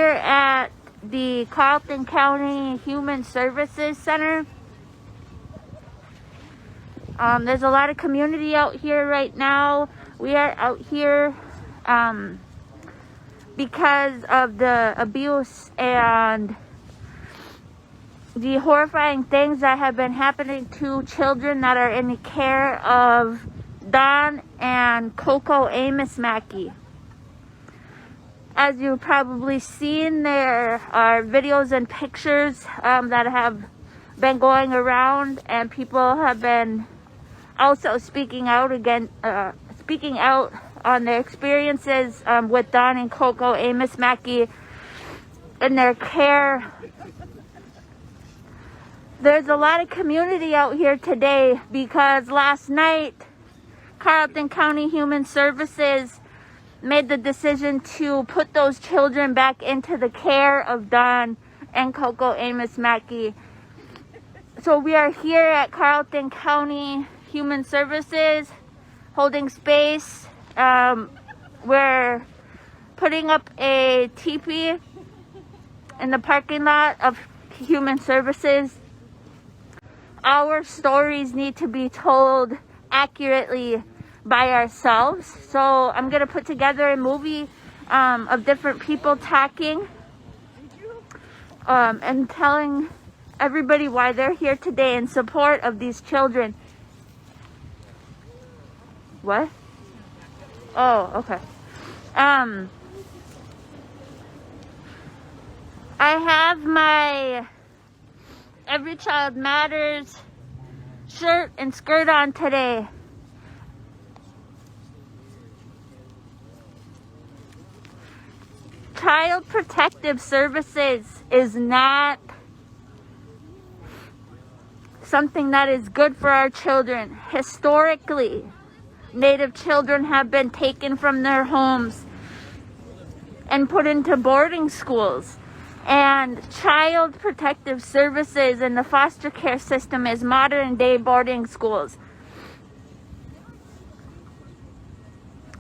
here at the Carlton County Human Services Center. There's a lot of community out here right now. We are out here because of the abuse and the horrifying things that have been happening to children that are in the care of Don and Coco Amos Mackey. As you've probably seen, there are videos and pictures that have been going around, and people have been also speaking out on their experiences with Don and Coco Amos Mackey in their care. There's a lot of community out here today because last night Carlton County Human Services made the decision to put those children back into the care of Don and Coco Amos Mackey. So we are here at Carlton County Human Services holding space. We're putting up a teepee in the parking lot of Human Services. Our stories need to be told accurately by ourselves. So I'm going to put together a movie of different people talking and telling everybody why they're here today in support of these children. What? Oh, okay. I have my Every Child Matters shirt and skirt on today. Child Protective Services is not something that is good for our children. Historically, Native children have been taken from their homes and put into boarding schools. And Child Protective Services and the foster care system is modern day boarding schools.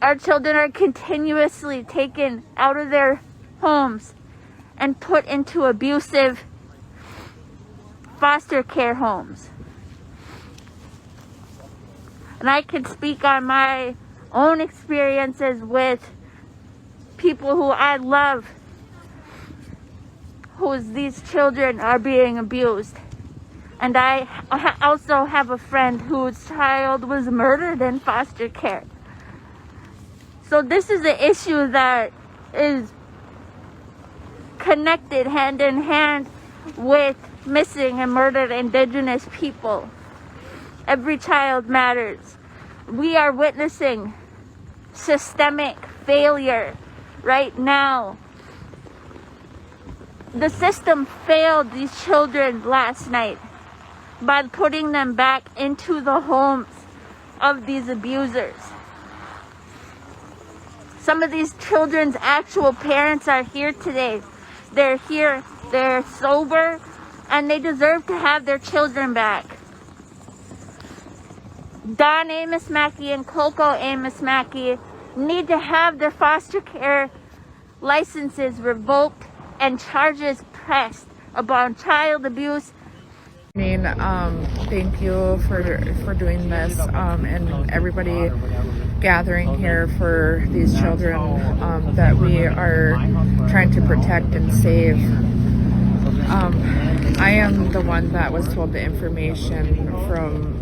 Our children are continuously taken out of their homes and put into abusive foster care homes. And I can speak on my own experiences with people who I love, these children are being abused. And I also have a friend whose child was murdered in foster care. So this is an issue that is connected hand in hand with missing and murdered Indigenous people. Every child matters. We are witnessing systemic failure right now. The system failed these children last night by putting them back into the homes of these abusers. Some of these children's actual parents are here today. They're here, they're sober, and they deserve to have their children back. Don Amos Mackey and Coco Amos Mackey need to have their foster care licenses revoked and charges pressed about child abuse. Thank you for doing this, and everybody gathering here for these children that we are trying to protect and save. I am the one that was told the information from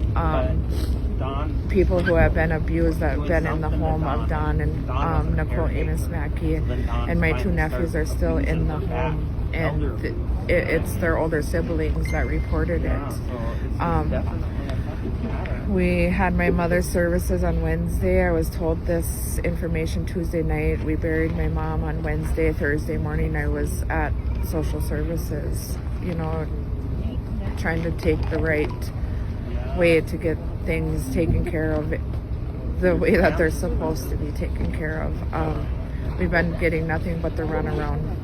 people who have been abused, that have been in the home of Don and Nicole Amos Mackey, and my two nephews are still in the home, and it's their older siblings that reported it. We had my mother's services on Wednesday. I was told this information Tuesday night. We buried my mom on Wednesday. Thursday morning I was at social services, trying to take the right way to get things taken care of the way that they're supposed to be taken care of. We've been getting nothing but the runaround.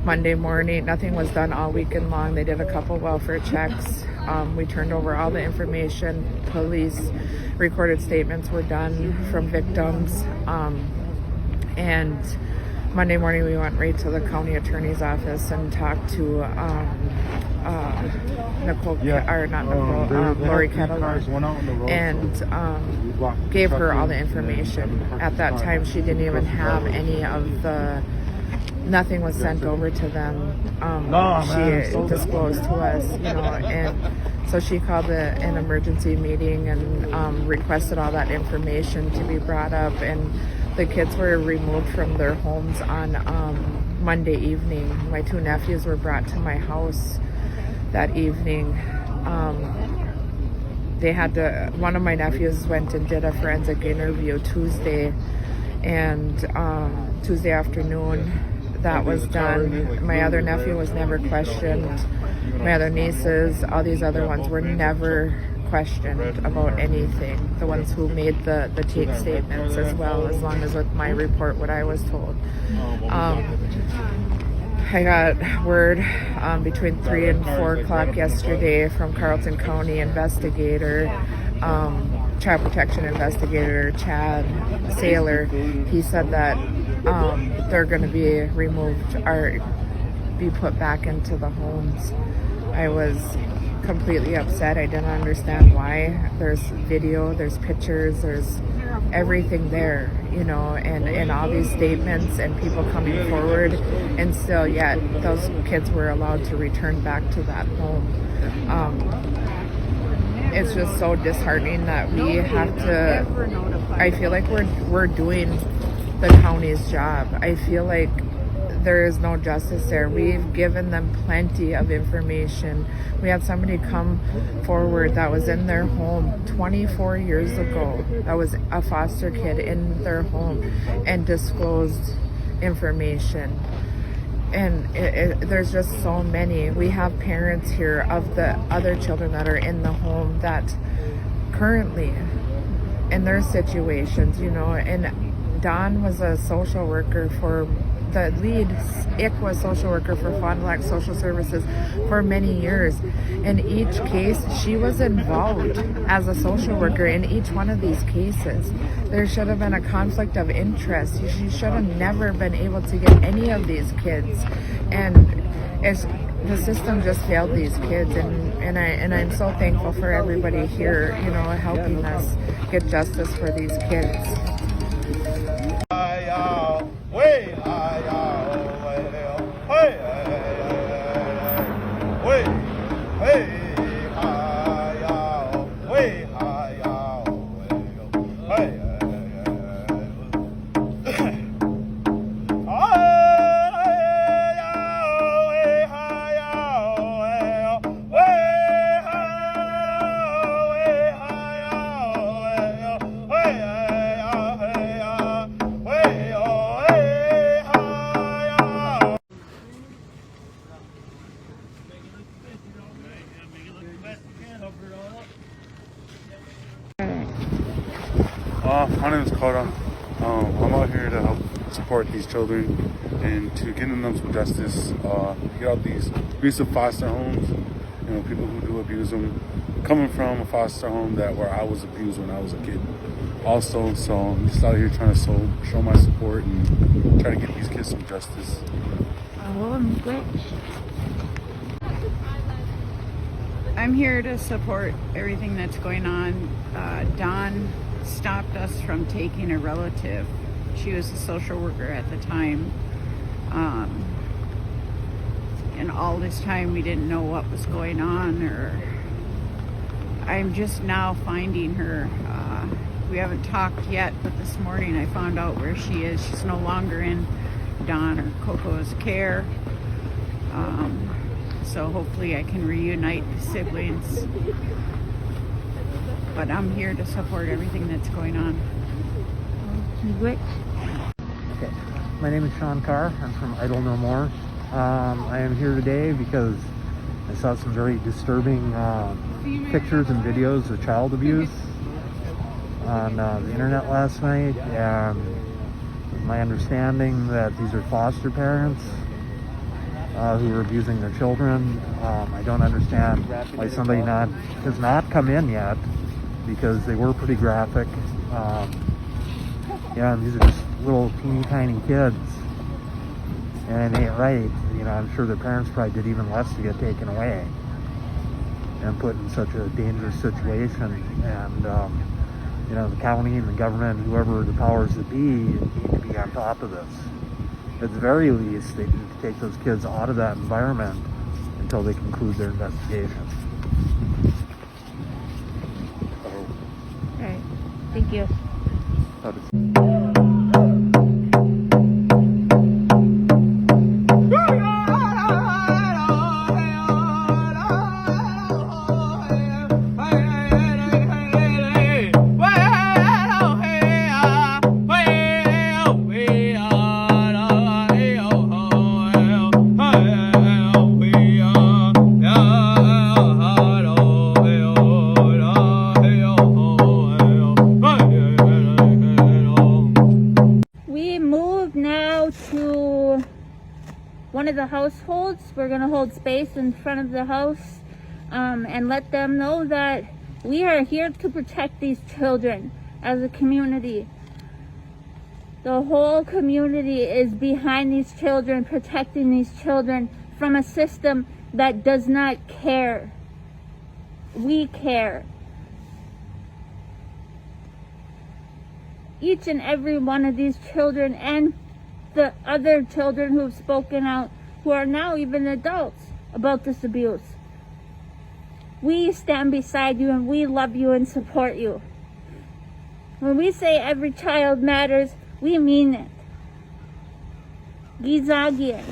Monday morning, nothing was done all weekend long. They did a couple welfare checks. We turned over all the information. Police recorded statements were done from victims. And Monday morning we went right to the county attorney's office and talked to Lori Kettler, and gave her all the information. At that time, she didn't even have any of nothing was sent over to them. She disclosed to us, and so she called an emergency meeting and requested all that information to be brought up, and the kids were removed from their homes on Monday evening. My 2 nephews were brought to my house that evening. One of my nephews went and did a forensic interview Tuesday, and Tuesday afternoon that was done. My other nephew was never questioned. My other nieces, all these other ones were never questioned about anything. The ones who made the take statements as well, as long as with my report, what I was told. I got word between 3 and 4 o'clock yesterday from Carlton County investigator, child protection investigator Chad Saylor. He said that they're going to be removed or be put back into the homes. I was completely upset. I didn't understand why. There's video, there's pictures, there's everything there, and all these statements and people coming forward, and still yet those kids were allowed to return back to that home. It's just so disheartening that we have to, I feel like we're doing the county's job. I feel like there is no justice there. We've given them plenty of information. We had somebody come forward that was in their home 24 years ago. That was a foster kid in their home and disclosed information. And there's just so many. We have parents here of the other children that are in the home that currently in their situations, and Dawn was a social worker for the lead ICWA social worker for Fond du Lac Social Services for many years. In each case, she was involved as a social worker in each one of these cases. There should have been a conflict of interest. She should have never been able to get any of these kids. And the system just failed these kids. And I'm so thankful for everybody here, helping us get justice for these kids. My name is Carlton. I'm out here to help support these children and to get them some justice, get out these abusive foster homes, people who do abuse them. Coming from a foster home where I was abused when I was a kid also, so I'm just out here trying to show my support and try to get these kids some justice. I'm here to support everything that's going on. Dawn stopped us from taking a relative. She was a social worker at the time. And all this time we didn't know what was going on, or I'm just now finding her. We haven't talked yet, but this morning I found out where she is. She's no longer in Dawn or Coco's care. So hopefully I can reunite the siblings. But I'm here to support everything that's going on. Okay. My name is Sean Carr. I'm from Idle No More. I am here today because I saw some very disturbing pictures and videos of child abuse on the internet last night, and my understanding that these are foster parents who are abusing their children. I don't understand why somebody has not come in yet, because they were pretty graphic. And these are just little teeny tiny kids. and it ain't right. You know, I'm sure their parents probably did even less to get taken away and put in such a dangerous situation. And you know, the county and the government, whoever the powers that be, need to be on top of this. At the very least, they need to take those kids out of that environment until they conclude their investigation. All right. Thank you. We move now to one of the households. We're gonna hold space in front of the house and let them know that we are here to protect these children as a community. The whole community is behind these children, protecting these children from a system that does not care. We care. Each and every one of these children and the other children who've spoken out, who are now even adults, about this abuse. We stand beside you and we love you and support you. When we say every child matters, we mean it. Gizagian.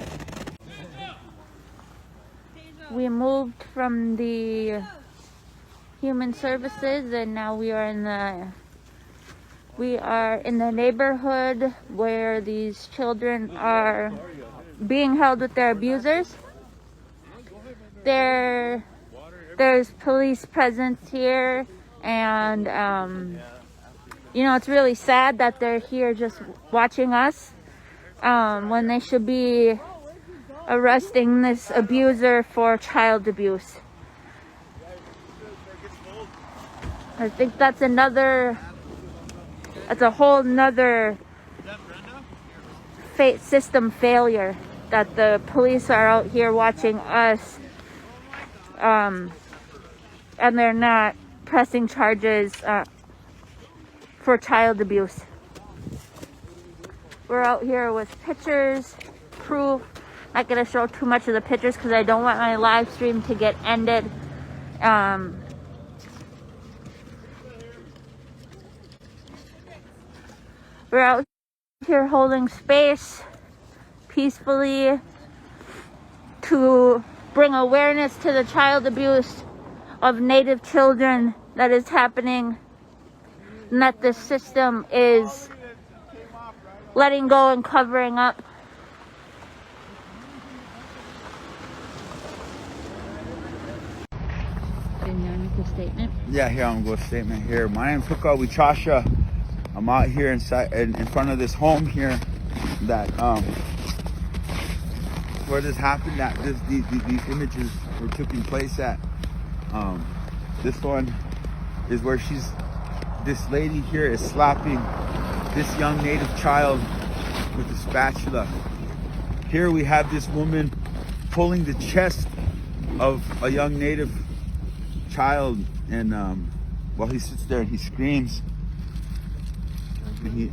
We moved from the human services and now we are in the neighborhood where these children are being held with their abusers. There's police presence here, and you know, it's really sad that they're here just watching us when they should be arresting this abuser for child abuse. I think that's a whole nother system failure, that the police are out here watching us and they're not pressing charges for child abuse. We're out here with pictures, proof. Not gonna show too much of the pictures because I don't want my live stream to get ended. We're out here holding space peacefully to bring awareness to the child abuse of Native children that is happening, and that the system is letting go and covering up. Statement. Yeah, here I'm going to statement here. My name's Hooka Wichasha. I'm out here inside in front of this home here that where this happened, that these images were taking place at. This one is where this lady here is slapping this young Native child with a spatula. Here we have this woman pulling the chest of a young Native child, and while he sits there and he screams, and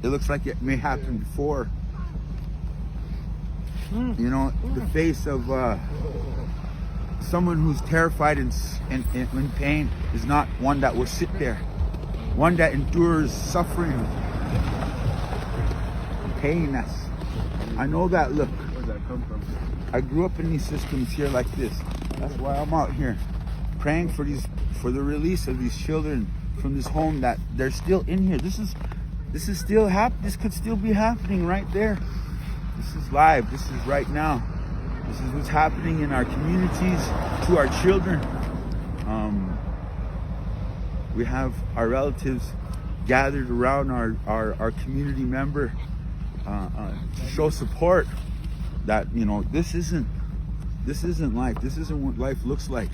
it looks like it may happen before. You know, the face of someone who's terrified and in pain is not one that will sit there. One that endures suffering, pain. I know that look. Where'd that come from? I grew up in these systems here like this. That's why I'm out here praying for the release of these children from this home, that they're still in here. This is still this could still be happening right there. This is live. This is right now. This is what's happening in our communities to our children. We have our relatives gathered around our community member to show support that, you know, this isn't life. This isn't what life looks like.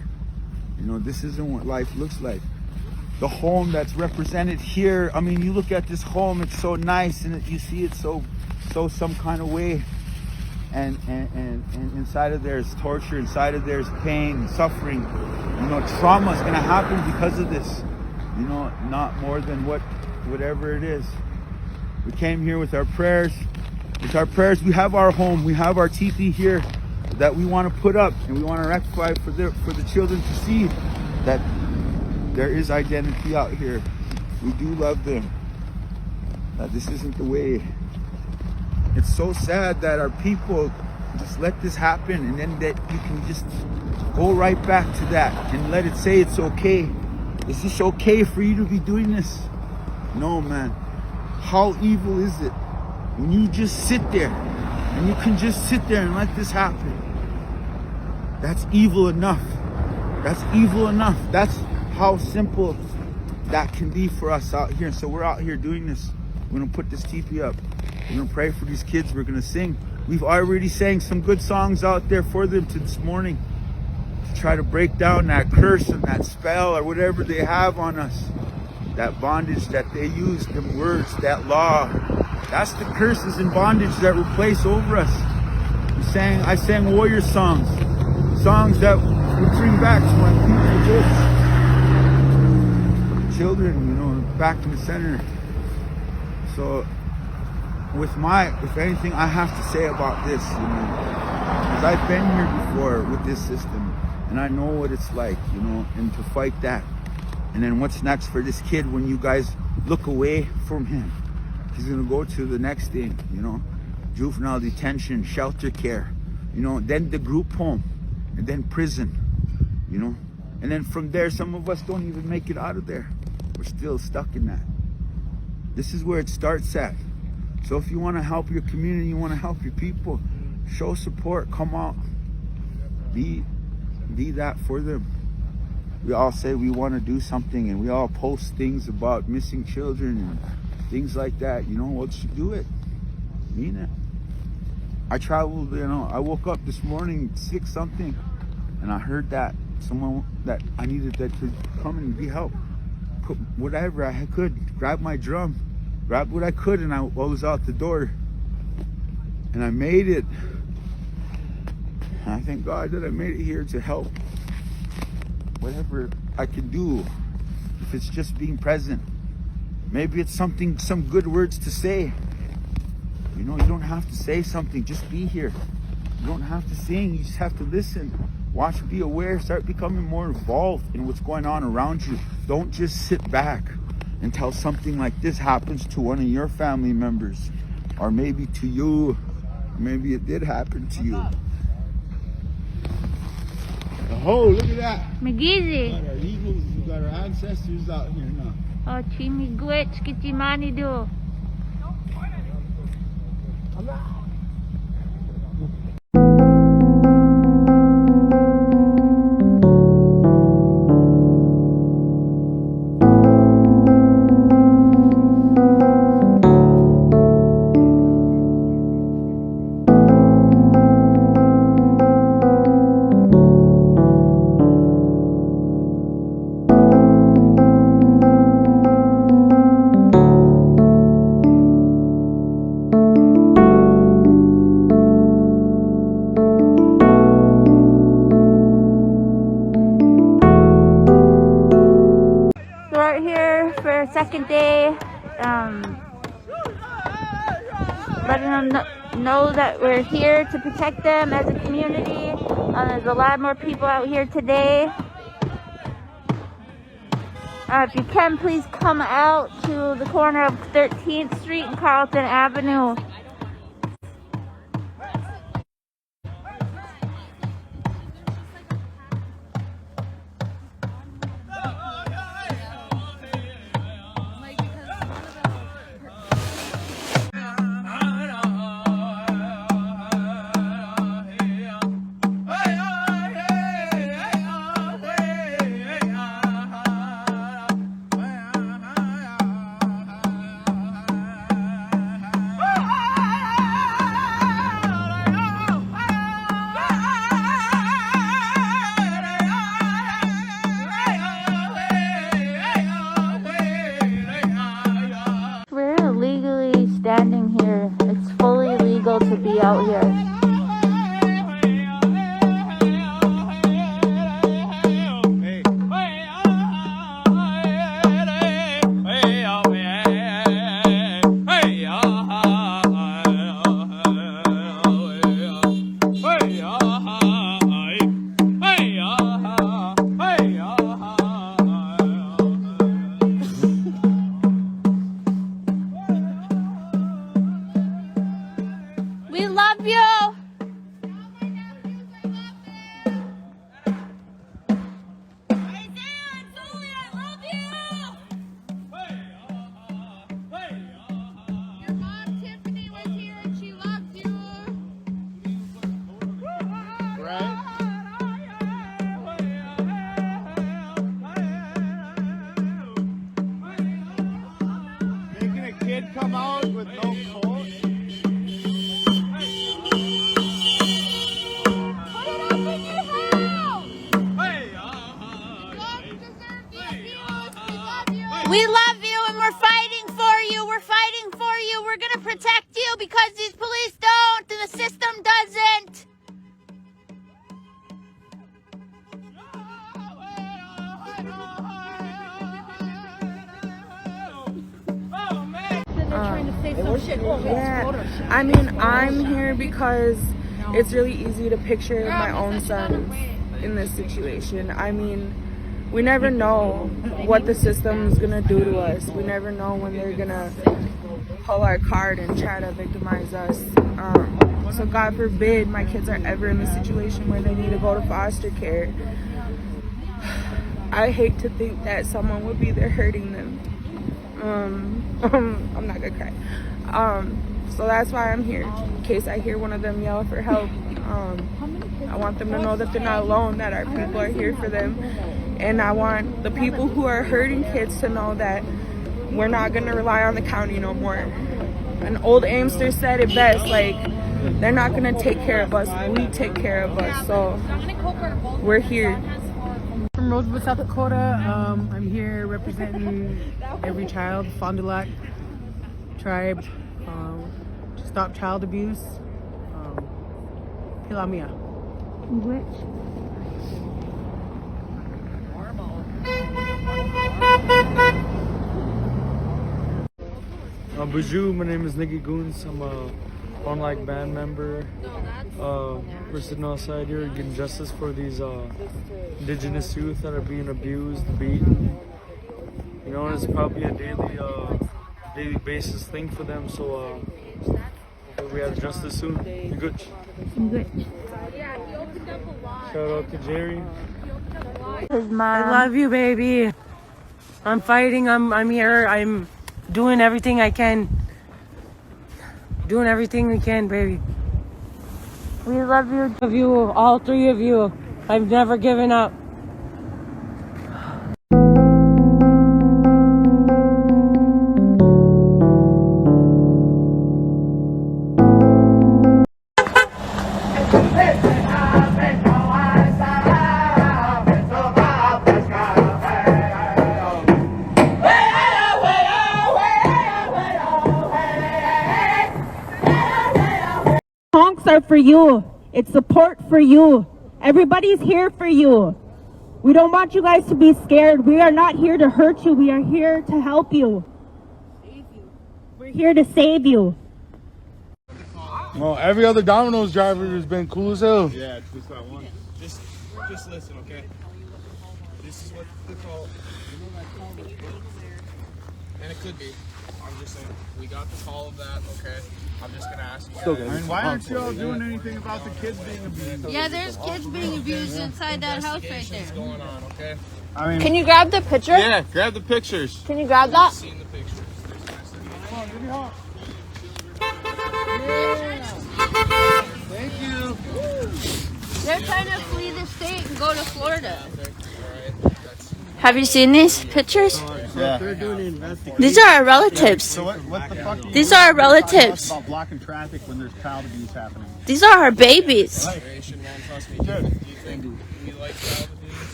You know, this isn't what life looks like. The home that's represented here, I mean, you look at this home, it's so nice, and you see it so some kind of way. and inside of there is torture, inside of there is pain, suffering. You know, trauma is going to happen because of this. You know, not more than whatever it is. We came here with our prayers. With our prayers, we have our home, we have our teepee here that we want to put up, and we want to rectify for the children to see that there is identity out here. We do love them. That this isn't the way. It's so sad that our people just let this happen, and then that you can just go right back to that and let it say it's okay. Is this okay for you to be doing this? No, man. How evil is it when you just sit there and you can just sit there and let this happen? That's evil enough. That's evil enough. That's how simple that can be for us out here. So we're out here doing this. We're gonna put this teepee up. We're gonna pray for these kids. We're gonna sing. We've already sang some good songs out there for them this morning to try to break down that curse and that spell or whatever they have on us. That bondage that they use, them words, that law. That's the curses and bondage that were placed over us. I sang warrior songs. Songs that would bring back to when people were just children, you know, back in the center. So if anything I have to say about this, you know, because I've been here before with this system and I know what it's like, you know, and to fight that. And then what's next for this kid when you guys look away from him? He's gonna go to the next thing, you know, juvenile detention, shelter care, you know, then the group home, and then prison, you know. And then from there, some of us don't even make it out of there. We're still stuck in that. This is where it starts at. So if you wanna help your community, you wanna help your people, show support, come out, be that for them. We all say we want to do something and we all post things about missing children and things like that. You know, let's do it. Mean it. I traveled, you know, I woke up this morning 6-something and I heard that someone that I needed that to come and be helped. Put whatever I could, grab my drum, grab what I could, and I was out the door. And I made it. And I thank God that I made it here to help. Whatever I can do, if it's just being present, maybe it's some good words to say. You know, you don't have to say something, just be here. You don't have to sing, you just have to listen, watch, be aware, start becoming more involved in what's going on around you. Don't just sit back until something like this happens to one of your family members, or maybe to you, maybe it did happen to you. Oh, look at that. Magizi. We got our eagles, we got our ancestors out here now. Oh, chimi gwech, kitimani do. We're here for a second day, letting them know that we're here to protect them as a community. There's a lot more people out here today. If you can, please come out to the corner of 13th Street and Carlton Avenue. We're legally standing here. It's fully legal to be out here. you. Your mom, Tiffany, was here and she loves you. Making a kid come out with no coat. Put it up in your house. Dogs deserve the abuse. We love you. We love you and we're fighting for you. We're fighting for you. We're going to protect you because these police don't and the system doesn't. Yeah, I mean, I'm here because it's really easy to picture my own son in this situation. I mean, we never know what the system's gonna do to us. We never know when they're gonna pull our card and try to victimize us. So God forbid my kids are ever in the situation where they need to go to foster care. I hate to think that someone would be there hurting them. I'm not gonna cry. So that's why I'm here, in case I hear one of them yell for help. I want them to know that they're not alone, that our people are here for them. And I want the people who are hurting kids to know that we're not gonna rely on the county no more. An old Amster said it best, like, they're not gonna take care of us, we take care of us. So we're here. From Rosebud, South Dakota. I'm here representing every child, Fond du Lac tribe, to stop child abuse. Hilamia. Bonjour, my name is Nicky Goons. I'm a Fond du Lac band member. We're sitting outside here getting justice for these indigenous youth that are being abused, beaten. You know, it's probably a daily basis thing for them. So hopefully we have justice soon. Be good. Shout out to Jerry. I love you, baby. I'm fighting. I'm here. I'm doing everything I can. Doing everything we can, baby. We love you. Of you, all three of you. I've never given up. Honks are for you. It's support for you. Everybody's here for you. We don't want you guys to be scared. We are not here to hurt you. We are here to help you. We're here to save you. Well, every other Domino's driver has been cool as hell. Yeah, it's just that one. Just listen, okay? This is what they call. And it could be. I'm just saying, we got the call of that, okay? I'm just gonna ask you. I mean, why aren't you all doing anything about the kids being abused? Yeah, there's kids being abused inside that house right there. Going on, okay? I mean, Can you grab the picture? Yeah, grab the pictures. Can you grab that? Seen the pictures. thank you. They're trying to flee the state and go to Florida. Have you seen these pictures? Yeah. These are our relatives. So what the fuck? These are our relatives. About blocking traffic when there's child abuse happening. These are our babies.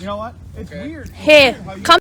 You know what? It's weird. Hey, come.